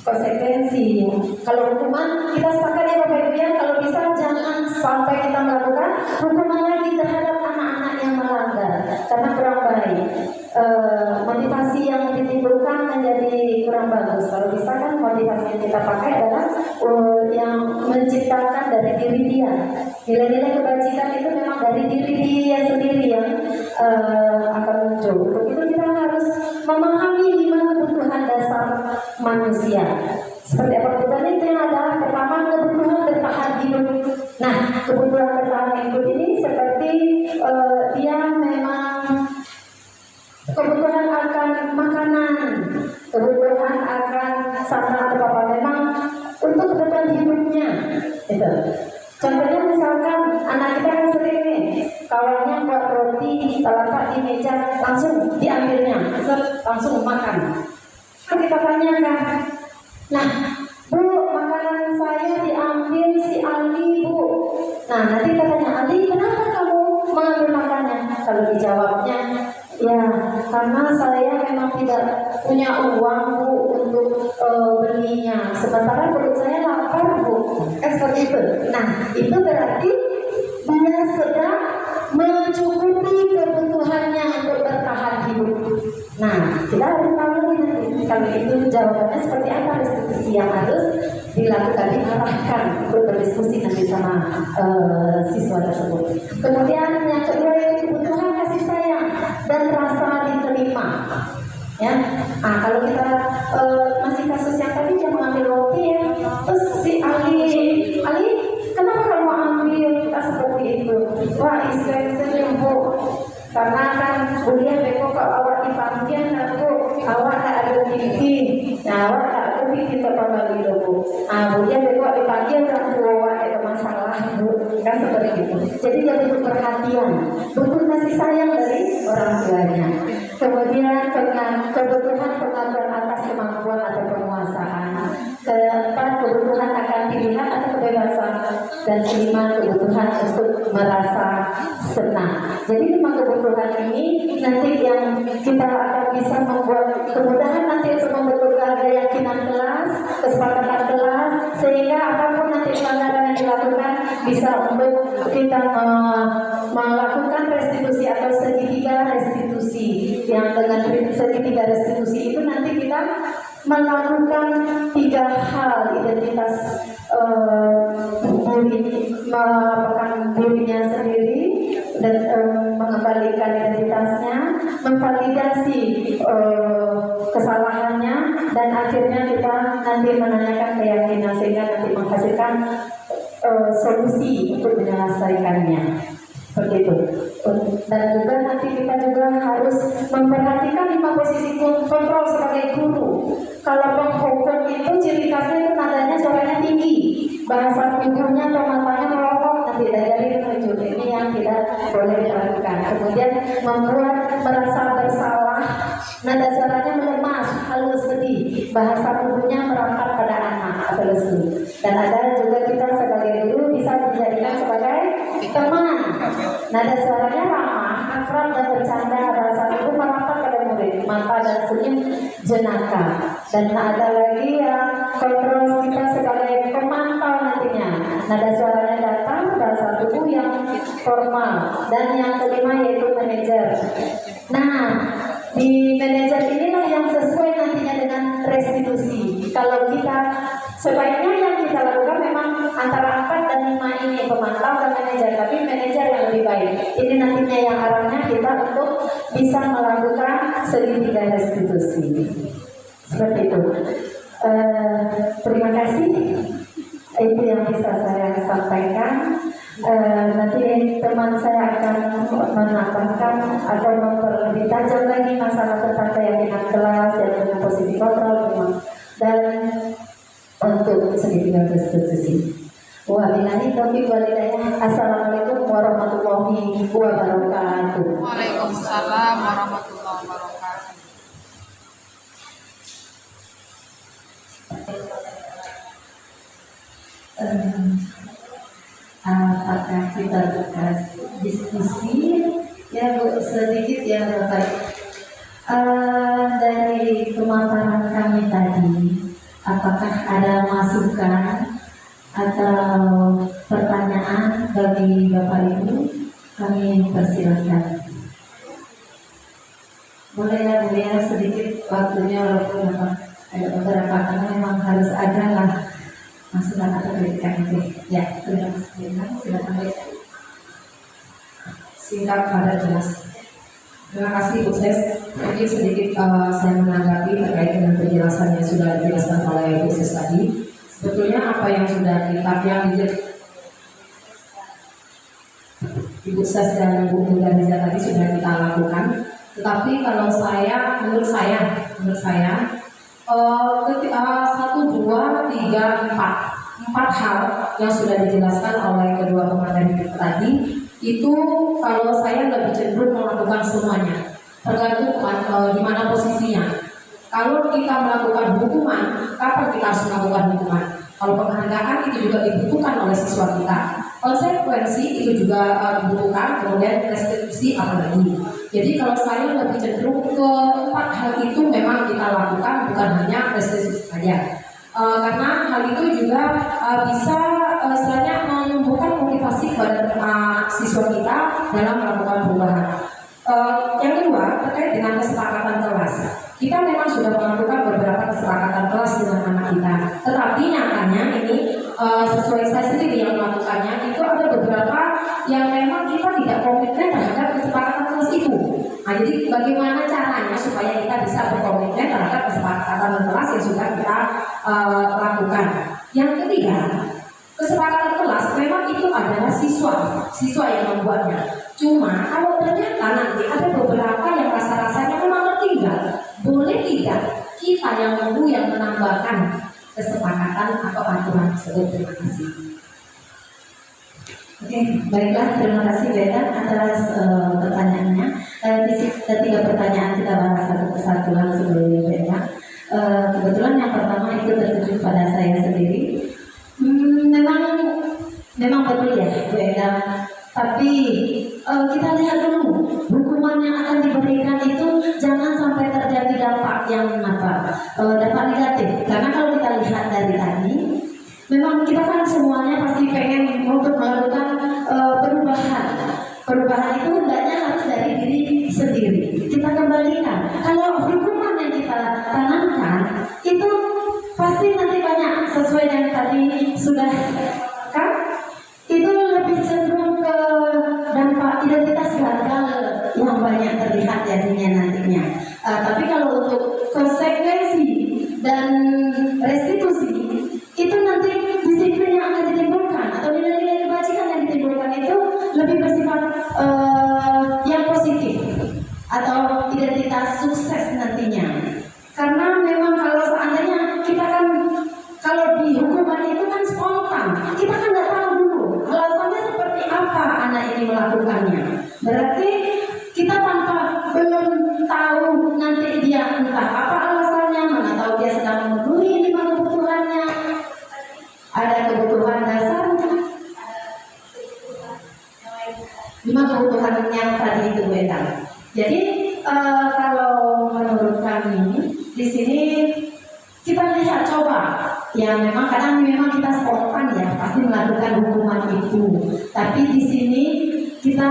konsekuensi, kalau hukuman kita sepakat ya Bapak Ibu ya, kalau bisa jangan sampai kita melakukan hukuman lagi terhadap anak-anak yang melanggar karena kurang baik. Motivasi yang ditimbulkan menjadi kurang bagus. Kalau bisa kan motivasi yang kita pakai adalah yang menciptakan dari diri dia. Nilai-nilai kebajikan itu memang dari diri dia sendiri yang akan muncul. Untuk itu kita harus memahami lima kebutuhan dasar manusia. Seperti apa kebutuhan itu yang adalah pertama kebutuhan bertahan hidup. Nah, kebutuhan bertahan hidup ini seperti dia memang kebutuhan akan makanan, kebutuhan akan sarana atau apa, memang untuk kebutuhan hidupnya. Itu. Contohnya misalkan anak kita kan sering nih, kawannya buat roti, kita letak di meja, langsung diambilnya, langsung makan. Kan kita tanyakan, nah Bu, makanan saya diambil si Ali Bu. Nah nanti katanya, Ali kenapa kamu mengambil makannya? Kalau dijawabnya, ya karena saya memang tidak punya uang Bu untuk belinya. Sementara perut saya lapar Bu. Seperti itu. Nah itu berarti dia sedang mencukupi kebutuhannya untuk bertahan hidup. Nah kita harus tahu nanti kalau itu jawabannya seperti apa restitusi yang harus dilakukan, diarahkan untuk berdiskusi nanti sama siswa tersebut. Kemudian yang kedua yaitu kebutuhan kasih sayang dan rasa diterima. Ya, nah kalau kita masih kasus yang tadi dia mengambil roti ya, terus si Ali, kenapa kamu ambil kita seperti itu? Wah, istri Bu, karena kan kuliah beko kalau awak dipanggil Bu, awak tak ada bukti, nah awak tak ada bukti kita panggil Bu. Nah, kuliah beko dipanggil kan Bu, awak ada masalah Bu, kan seperti itu. Jadi dia butuh perhatian, butuh kasih sayang dari orang tuanya. Kemudian kebutuhan pengakuan atas kemampuan atau penguasaan. Keempat, merasa senang. Jadi 5 kebutuhan ini nanti yang kita akan bisa membuat kemudahan nanti untuk membentuk keyakinan kelas, kesepakatan kelas, sehingga apapun nanti pelanggaran yang dilakukan bisa untuk kita melakukan restitusi atau segitiga restitusi. Yang dengan segitiga restitusi itu nanti kita melakukan 3 hal identitas murid, melakukan dirinya sendiri dan mengembalikan identitasnya, memvalidasi kesalahannya, dan akhirnya kita nanti menanyakan keyakinan sehingga nanti menghasilkan solusi untuk menyelesaikannya. Seperti itu. Dan juga nanti kita juga harus memperhatikan 5 posisi kontrol sebagai guru. Kalau penghukum itu ciri khasnya itu nadanya suaranya tinggi, bahasa tubuhnya atau matanya merokok, nanti dari menunjuk ini yang tidak boleh dilakukan. Kemudian membuat merasa bersalah, nada suaranya melemas, halus, sedih, bahasa tubuhnya merapat pada anak atau lesu. Dan ada juga kita sebagai guru bisa dijadikan sebagai teman. Nada suaranya ramah, akrab dan bercanda, bahasa tubuh merapat pada murid, mata dan senyum jenaka. Dan ada lagi yang kontrol kita sebagai pemantau nantinya. Nada suaranya datang, bahasa tubuh yang formal. Dan yang kelima yaitu manajer. Nah, di manajer inilah yang sesuai nantinya dengan restitusi. Kalau kita sebaiknya yang kita lakukan memang antara 4 dan 5 ini, pemantau dan manajer, tapi manajer yang lebih baik. Ini nantinya yang arahnya kita untuk bisa melakukan segitiga restitusi. Seperti itu. Terima kasih. Itu yang bisa saya sampaikan. Nanti teman saya akan menambahkan atau memperlebih tajam lagi masalah tentang keyakinan kelas dan dengan posisi kontrol dan untuk segitiga restitusi. Wabillahi taufiq wal hidayah. Assalamualaikum warahmatullahi wabarakatuh. Waalaikumsalam warahmatullahi wabarakatuh. Apakah kita buka diskusi? Ya Bu, sedikit ya Bapak. Dari pemaparan kami tadi, apakah ada masukan atau pertanyaan bagi Bapak Ibu? Kami persilakan. Boleh ya Bu ya, sedikit waktunya walaupun ada beberapa karena memang harus ada lah masukan atau kritikan itu. Ya, terima kasih. Silakan. Singkat padat jelas. Terima kasih Bu Ses. Mungkin sedikit saya menanggapi terkait dengan penjelasan yang sudah dijelaskan oleh Bu Ses tadi. Sebetulnya apa yang sudah Ibu Ses dan Bu Mudaniza tadi sudah kita lakukan. Tetapi kalau menurut saya 1, 2, 3, 4 hal yang sudah dijelaskan oleh kedua pemateri kita tadi itu kalau saya lebih cenderung melakukan semuanya, tergantung di mana posisinya. Kalau kita melakukan hukuman, kapan kita harus melakukan hukuman? Kalau penghargaan itu juga dibutuhkan oleh siswa kita, konsekuensi itu juga dibutuhkan, kemudian restitusi apalagi. Jadi kalau saya lebih cenderung ke 4 hal itu memang kita lakukan, bukan hanya restitusi saja. Karena hal itu juga bisa istilahnya menumbuhkan motivasi kepada siswa kita dalam melakukan perubahan. Yang kedua terkait dengan kesepakatan kelas. Kita memang sudah melakukan beberapa kesepakatan kelas dengan anak kita, tetapi nyatanya ini sesuai saya sendiri yang melakukannya itu ada beberapa yang memang kita tidak komitmen terhadap kesepakatan kelas itu. Nah, jadi bagaimana caranya supaya kita bisa berkomitmen terhadap kesepakatan kelas yang sudah kita lakukan. Yang ketiga, kesepakatan kelas memang itu adalah siswa yang membuatnya. Cuma kalau ternyata nanti ada beberapa yang rasa-rasanya memang tertinggal, boleh tidak kita yang menambahkan kesepakatan atau aturan tersebut. Terima kasih. Oke, baiklah, terima kasih Beda atas pertanyaannya. Di 3 pertanyaan kita bahas satu persatu langsung dulu Beda. Kebetulan yang pertama itu tertuju pada saya sendiri. Memang betul ya Beda. Tapi kita lihat dulu hukuman yang akan diberikan itu jangan sampai terjadi dampak yang dampak negatif. Karena kalau kita lihat dari tadi, memang kita kan semuanya pasti pengen untuk melakukan perubahan. Perubahan itu hendaknya harus dari diri sendiri. Kita kembalikan. Kalau hukuman yang kita tanamkan itu pasti nanti banyak sesuai yang tadi sudah kan, itu lebih cenderung ke dampak identitas gagal yang banyak terlihat jadinya nantinya. Tapi kalau untuk konsekuensi dan restitusi itu nanti disiplin yang akan ditimbulkan atau nilai-nilai kebajikan yang ditimbulkan itu lebih bersifat yang positif atau identitas sukses nantinya. Karena memang kalau seandainya kita kan kalau di hukuman itu kan spontan, kita kan nggak tahu dulu alasannya seperti apa anak ini melakukannya. Berarti kita tanpa belum tahu nanti dia entah apa alasannya, mana tahu dia sedang memenuhi 5 kebutuhannya. Ada kebutuhan dasar, 5 kebutuhan yang tadi itu beda. Jadi kalau menurut kami di sini kita lihat coba, ya memang kadang memang kita spontan ya pasti melakukan hukuman itu. Tapi di sini kita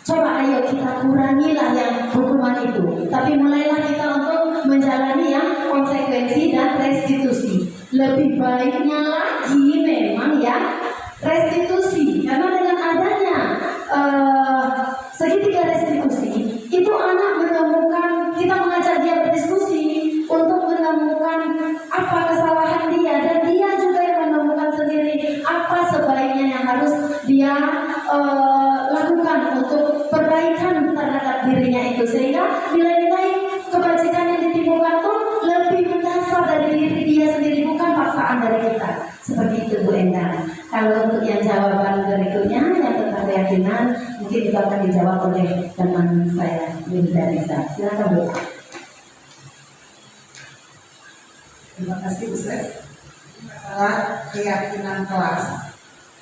coba ayo kita kurangilah yang hukuman itu. Tapi mulailah kita untuk menjalani yang konsekuensi dan restitusi. Lebih baiknya lagi memang ya restitusi, karena dengan adanya segitiga restitusi itu anak menemukan, kita mengajak dia berdiskusi untuk menemukan apa kesalahan dia, dan dia juga yang menemukan sendiri apa sebaiknya yang harus dia lakukan untuk perbaikan terhadap dirinya itu, sehingga nilai-nilai kebajikan yang ditimbulkan pun lebih mendasar dari diri dia sendiri, bukan paksaan dari kita. Seperti itu Bu Endang. Kalau untuk yang jawaban berikutnya yang tentang keyakinan mungkin juga akan dijawab oleh teman saya Linda Reza. Silakan Bu. Terima kasih Bu Ses. Masalah keyakinan kelas,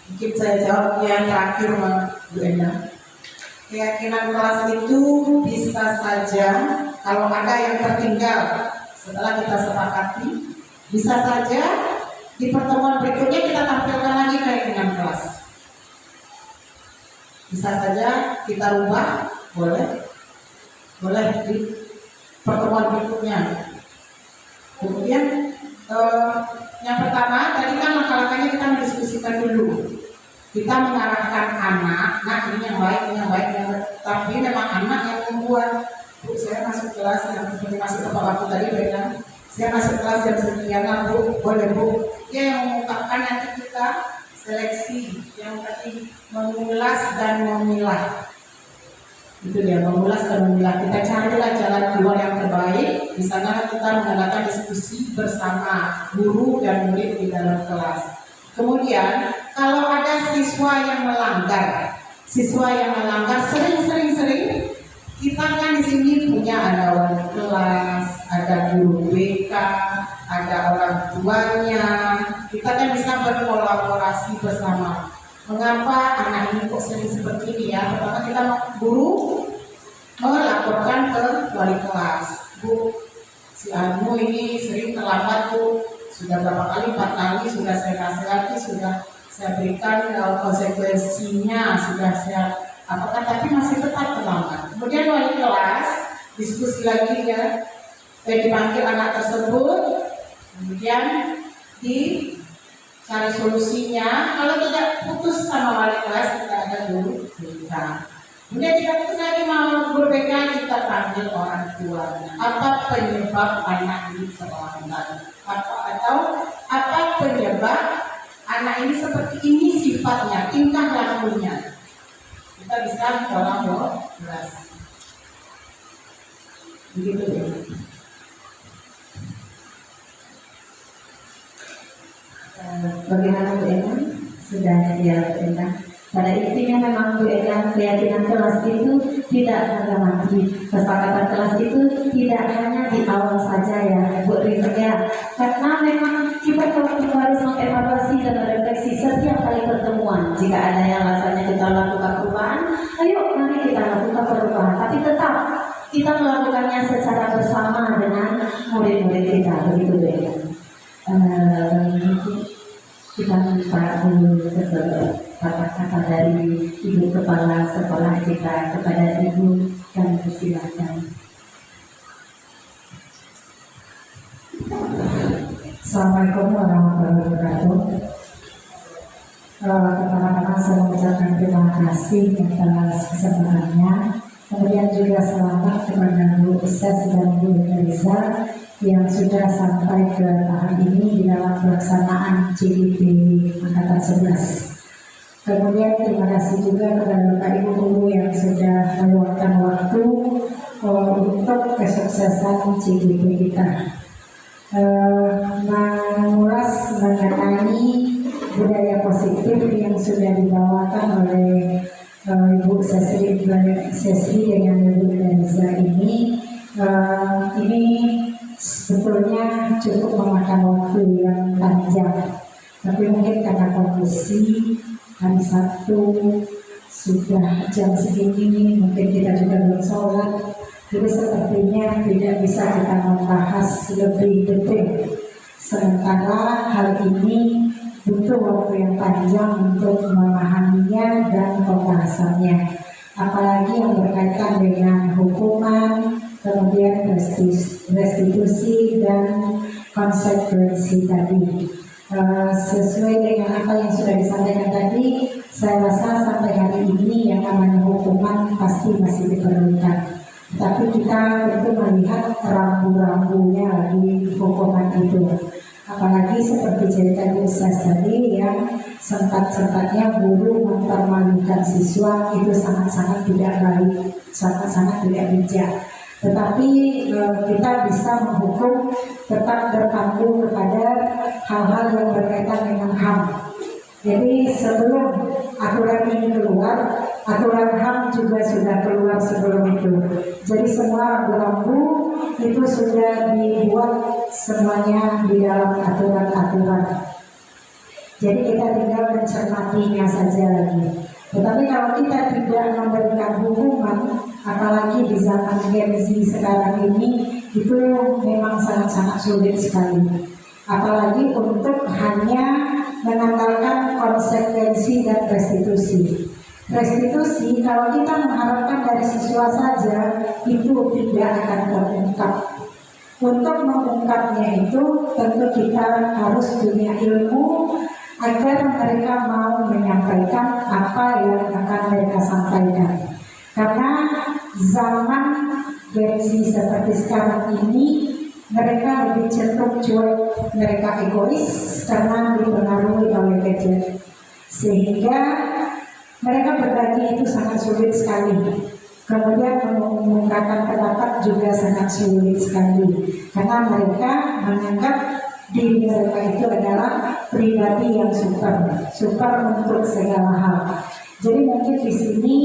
mungkin saya jawab yang terakhir Bu Endang. Keyakinan kelas itu bisa saja kalau ada yang tertinggal setelah kita sepakati, bisa saja di pertemuan berikutnya kita tampilkan lagi keyakinan kelas. Bisa saja kita rubah, boleh di pertemuan berikutnya. Kemudian yang pertama tadi kan langkah-langkahnya kita mendiskusikan dulu. Kita mengarahkan anak, nah ini yang baik, ini yang baik, tapi memang anak yang membuat. Bu, saya masuk kelas yang seperti masuk ke waktu tadi bilang, saya masuk kelas jam sekian, Bu, boleh Bu. Dia yang mengungkapkan, nanti kita seleksi yang tadi mengulas dan memilah. Itu dia, mengulas dan memilah. Kita carilah jalan keluar yang terbaik. Di sana kita mengadakan diskusi bersama guru dan murid di dalam kelas. Kemudian kalau ada siswa yang melanggar sering kita kan di sini punya ada wali kelas, ada guru BK, ada orang tuanya. Kita kan bisa berkolaborasi bersama. Mengapa anak ini kok sering seperti ini ya? Pertama kita guru melaporkan ke wali kelas. Bu, si Anu ini sering terlambat Bu. Sudah berapa kali, 4 kali sudah saya nasihati, sudah saya berikan konsekuensinya, sudah saya apakah, tapi masih tetap terlambat. Kemudian wali kelas diskusi lagi ya, dipanggil anak tersebut, kemudian dicari solusinya. Kalau tidak putus sama wali kelas, kita ada guru BK. Kemudian tidak putus lagi mau guru BK, kita panggil orang tuanya. Apa penyebab anak ini terlambat? Atau apa penyebab anak ini seperti ini sifatnya, tingkah lakunya? Kita bisa kolaborasi. Begitu ya. Bagaimana Bu Endang? Sudah ya Bu Endang. Pada intinya memang Bu Eka, keyakinan kelas itu tidak harga mati. Kesepakatan kelas itu tidak hanya di awal saja ya Bu Risa ya. Karena memang kita harus mengevaluasi dan refleksi setiap kali pertemuan. Jika ada yang rasanya kita lakukan perubahan, ayo mari kita lakukan perubahan. Tapi tetap kita melakukannya secara bersama dengan murid-murid kita, begitu Bu Eka. Kita minta dulu kata-kata dari Ibu Kepala Sekolah kita kepada Ibu, kami persilakan. Assalamualaikum warahmatullahi wabarakatuh. Pertama-tama saya mengucapkan terima kasih atas kesempatannya. Kemudian juga selamat kepada Bu Ses dan Bu Reza yang sudah sampai ke tahap ini di dalam pelaksanaan CIP Angkatan 11. Kemudian terima kasih juga kepada Bapak Ibu Guru yang sudah meluangkan waktu untuk kesuksesan CIP kita. Mengulas mengenai budaya positif yang sudah dibawakan oleh Ibu Sesri dengan Ibu Reza ini sebetulnya cukup memakan waktu yang panjang, tapi mungkin karena kondisi hari Sabtu sudah jam segini, mungkin kita juga belum sholat, jadi sepertinya tidak bisa kita membahas lebih detail. Sementara hal ini butuh waktu yang panjang untuk memahaminya dan pembahasannya, apalagi yang berkaitan dengan hukuman, kemudian restitusi dan konsekuensi tadi. Sesuai dengan apa yang sudah disampaikan tadi, saya rasa sampai hari ini yang namanya hukuman pasti masih diperlukan. Tapi kita tentu melihat rambu-rambunya di hukuman itu. Apalagi seperti cerita Bu Ses tadi yang sempat-sempatnya guru mempermalukan siswa, itu sangat-sangat tidak baik, sangat-sangat tidak bijak. Tetapi kita bisa menghukum tetap berpandu kepada hal-hal yang berkaitan dengan HAM. Jadi sebelum aturan ini keluar, aturan HAM juga sudah keluar sebelum itu. Jadi semua rambu-rambu itu sudah dibuat semuanya di dalam aturan-aturan. Jadi kita tinggal mencermatinya saja lagi. Tetapi kalau kita tidak memberikan hukuman, apalagi di zaman Gen Z sekarang ini, itu memang sangat-sangat sulit sekali. Apalagi untuk hanya mengandalkan konsekuensi dan restitusi. Restitusi kalau kita mengharapkan dari siswa saja itu tidak akan terungkap. Untuk mengungkapnya itu tentu kita harus punya ilmu agar mereka mau menyampaikan apa yang akan mereka sampaikan. Karena zaman Gen Z seperti sekarang ini, mereka lebih cenderung cuek, mereka egois karena dipengaruhi oleh gadget, sehingga mereka berbagi itu sangat sulit sekali. Kemudian mengungkapkan pendapat juga sangat sulit sekali, karena mereka menganggap diri mereka itu adalah pribadi yang super untuk segala hal. Jadi mungkin di sini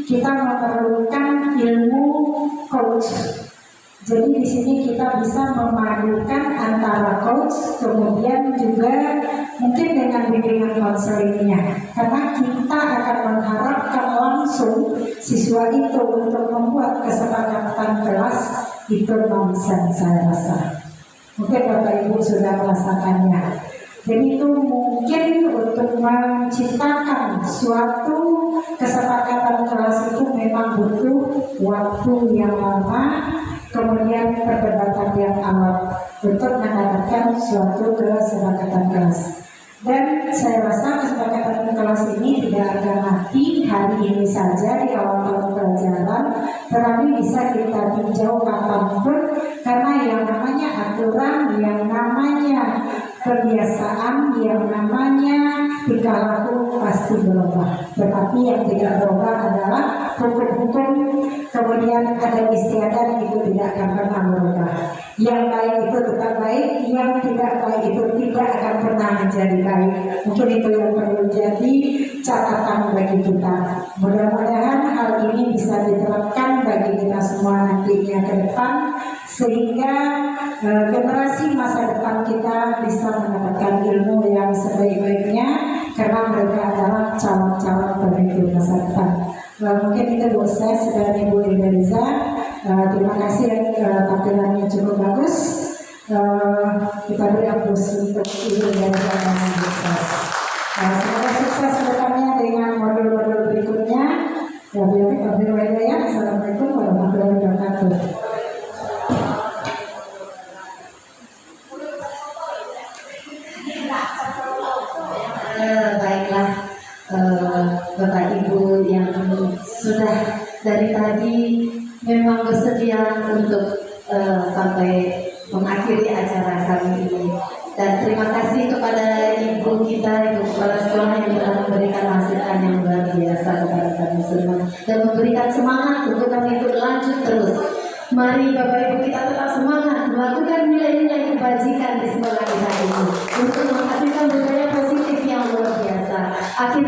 kita memerlukan ilmu coach. Jadi di sini kita bisa memadukan antara coach, kemudian juga mungkin dengan bimbingan konselingnya. Karena kita akan mengharapkan langsung siswa itu untuk membuat kesepakatan kelas itu nonsens saya rasa. Mungkin Bapak Ibu sudah merasakannya. Jadi itu mungkin untuk menciptakan suatu kesepakatan kelas itu memang butuh waktu yang lama, kemudian perdebatan yang amat untuk mendapatkan suatu kesepakatan kelas. Dan saya rasa kesepakatan kelas ini tidak akan mati hari ini saja di awal tahun pelajaran, tetapi bisa kita tinjau kapanpun, karena yang namanya aturan, yang namanya kebiasaan yang namanya tingkah laku pasti berubah. Tetapi yang tidak berubah adalah hukum-hukum, kemudian ada istiadat itu tidak akan pernah berubah. Yang baik itu tetap baik, yang tidak baik itu tidak akan pernah menjadi baik. Mungkin itu yang perlu jadi catatan bagi kita. Mudah-mudahan hal ini bisa diterapkan bagi kita semua nantinya ke depan, sehingga generasi masa depan kita bisa mendapatkan ilmu yang sebaik-baiknya, karena mereka adalah calon-calon pemimpin masa depan. Mungkin itu Bu Ses dan Ibu Ida. Terima kasih, tampilannya cukup bagus. Kita beri aplaus untuk Ibu Ida dan Bu Ses. Semoga sukses kedepannya dengan modul-modul berikutnya. Assalamualaikum warahmatullahi wabarakatuh. Baiklah, Bapak Ibu yang sudah dari tadi memang bersedia untuk sampai mengakhiri acara kami ini. Dan terima kasih kepada Ibu kita, Ibu Kepala Sekolah yang telah memberikan masukan yang luar biasa kepada kami semua dan memberikan semangat untuk kami untuk lanjut terus. Mari Bapak Ibu kita tetap semangat melakukan nilai-nilai kebajikan di sekolah kita ini untuk menghasilkan budaya positif yang luar biasa. Akhir